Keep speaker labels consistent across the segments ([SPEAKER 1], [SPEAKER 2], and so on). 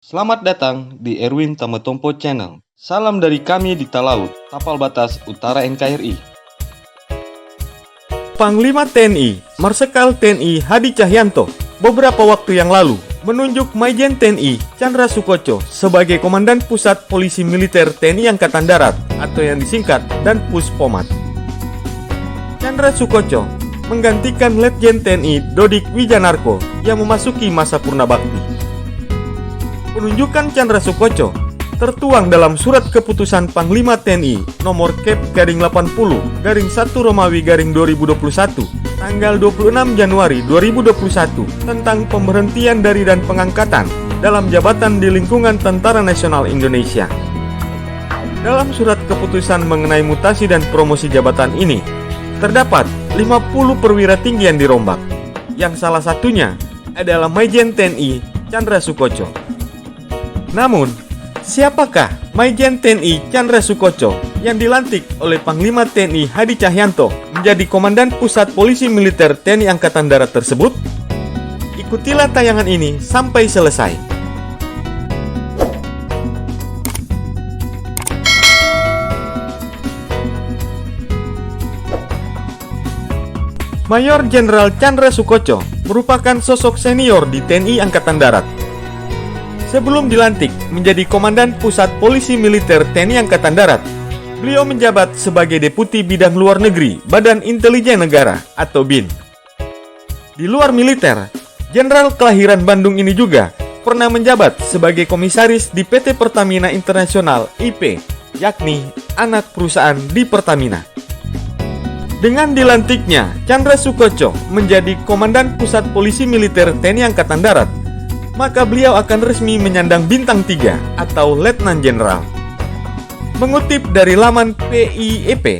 [SPEAKER 1] Selamat datang di Erwin Tametompo Channel. Salam dari kami di Talaut, Tapal Batas Utara NKRI.
[SPEAKER 2] Panglima TNI, Marsikal TNI Hadi Cahyanto, beberapa waktu yang lalu menunjuk Maijen TNI Tjandra Sukoco sebagai Komandan Pusat Polisi Militer TNI Angkatan Darat atau yang disingkat dan Puspomat. Tjandra Sukoco menggantikan Letjen TNI Dodik Wijanarko yang memasuki masa purnabakti. Penunjukan Tjandra Sukoco tertuang dalam Surat Keputusan Panglima TNI nomor Kep/80/1 tanggal 26 Januari 2021 tentang pemberhentian dari dan pengangkatan dalam jabatan di lingkungan Tentara Nasional Indonesia. Dalam surat keputusan mengenai mutasi dan promosi jabatan ini, terdapat 50 perwira tinggi yang dirombak, yang salah satunya adalah Maijen TNI Tjandra Sukoco. Namun, siapakah Maijen TNI Tjandra Sukoco yang dilantik oleh Panglima TNI Hadi Cahyanto menjadi Komandan Pusat Polisi Militer TNI Angkatan Darat tersebut? Ikutilah tayangan ini sampai selesai. Mayor Jenderal Tjandra Sukoco merupakan sosok senior di TNI Angkatan Darat. Sebelum dilantik menjadi Komandan Pusat Polisi Militer TNI Angkatan Darat, beliau menjabat sebagai Deputi Bidang Luar Negeri Badan Intelijen Negara atau BIN. Di luar militer, Jenderal kelahiran Bandung ini juga pernah menjabat sebagai Komisaris di PT Pertamina Internasional IP, yakni anak perusahaan di Pertamina. Dengan dilantiknya Tjandra Sukoco menjadi Komandan Pusat Polisi Militer TNI Angkatan Darat, maka beliau akan resmi menyandang bintang 3 atau Letnan Jenderal. Mengutip dari laman PIEP,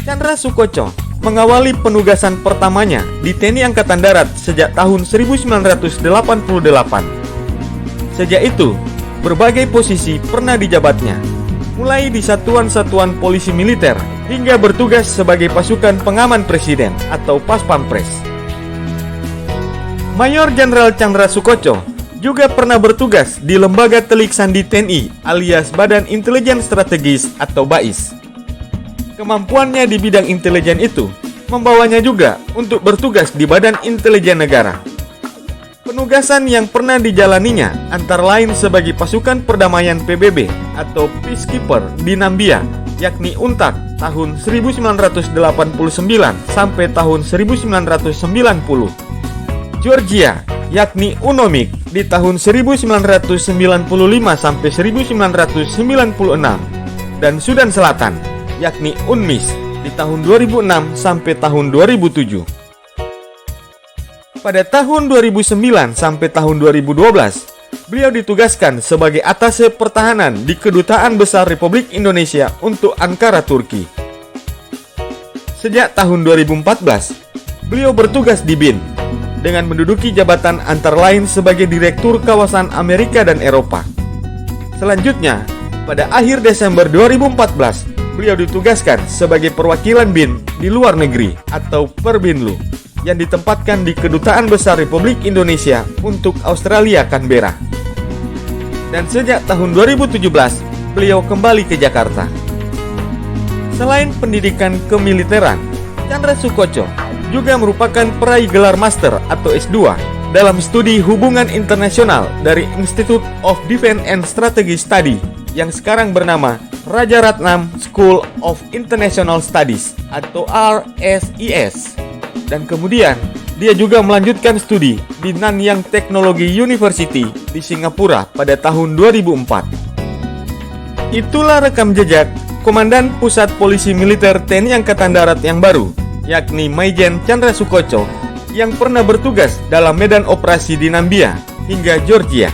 [SPEAKER 2] Tjandra Sukoco mengawali penugasan pertamanya di TNI Angkatan Darat sejak tahun 1988. Sejak itu, berbagai posisi pernah dijabatnya, mulai di satuan-satuan polisi militer hingga bertugas sebagai pasukan pengaman presiden atau Paspampres. Mayor Jenderal Tjandra Sukoco juga pernah bertugas di Lembaga Telik Sandi TNI alias Badan Intelijen Strategis atau BAIS. Kemampuannya di bidang intelijen itu membawanya juga untuk bertugas di Badan Intelijen Negara. Penugasan yang pernah dijalaninya antara lain sebagai pasukan perdamaian PBB atau Peacekeeper di Nambia, yakni UNTAK tahun 1989 sampai tahun 1990. Georgia, yakni UNOMIK di tahun 1995 sampai 1996, dan Sudan Selatan, yakni UNMIS di tahun 2006 sampai tahun 2007. Pada tahun 2009 sampai tahun 2012, beliau ditugaskan sebagai Atase Pertahanan di Kedutaan Besar Republik Indonesia untuk Ankara, Turki. Sejak tahun 2014, beliau bertugas di BIN dengan menduduki jabatan antara lain sebagai Direktur Kawasan Amerika dan Eropa. Selanjutnya, pada akhir Desember 2014, beliau ditugaskan sebagai perwakilan BIN di luar negeri atau Perbinlu yang ditempatkan di Kedutaan Besar Republik Indonesia untuk Australia, Canberra. Dan sejak tahun 2017, beliau kembali ke Jakarta. Selain pendidikan kemiliteran, Tjandra Sukoco juga merupakan peraih gelar Master atau S2 dalam studi hubungan internasional dari Institute of Defense and Strategic Study yang sekarang bernama Rajaratnam School of International Studies atau RSIS. Dan kemudian dia juga melanjutkan studi di Nanyang Technology University di Singapura pada tahun 2004. Itulah rekam jejak Komandan Pusat Polisi Militer TNI Angkatan Darat yang baru, yakni Maijen Tjandra Sukoco yang pernah bertugas dalam medan operasi di Nambia hingga Georgia.